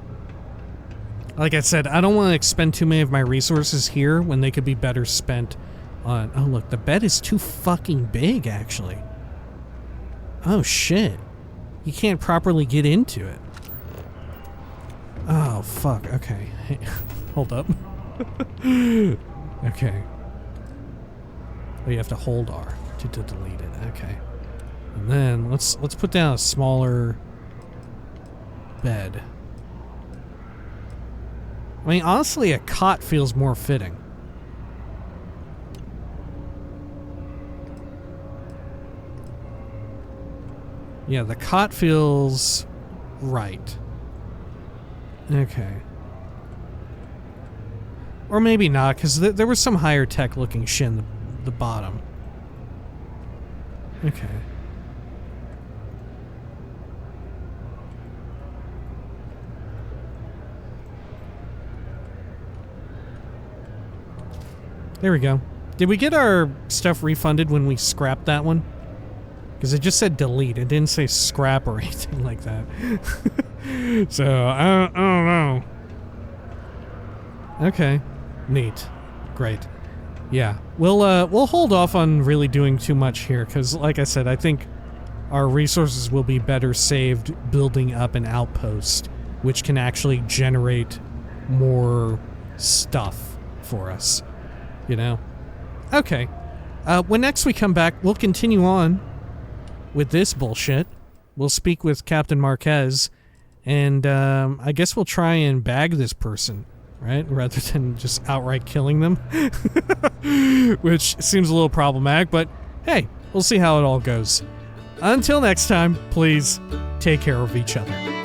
Like I said, I don't want to expend too many of my resources here when they could be better spent on... Oh, look, the bed is too fucking big, actually. Oh, shit. You can't properly get into it. Oh, fuck. Okay. Hey, hold up. Okay. Oh, you have to hold R to delete it. Okay. And then let's put down a smaller bed. I mean, honestly, a cot feels more fitting. Yeah, the cot feels right. Okay. Or maybe not, because there was some higher tech looking shit in the bottom. Okay. There we go. Did we get our stuff refunded when we scrapped that one? Because it just said delete. It didn't say scrap or anything like that. So, I don't know. Okay. Neat. Great. Yeah. We'll hold off on really doing too much here, because like I said, I think our resources will be better saved building up an outpost, which can actually generate more stuff for us. You know? Okay. When next we come back, we'll continue on with this bullshit. We'll speak with Captain Marquez, and I guess we'll try and bag this person, right? Rather than just outright killing them. Which seems a little problematic, but hey, we'll see how it all goes. Until next time, please take care of each other.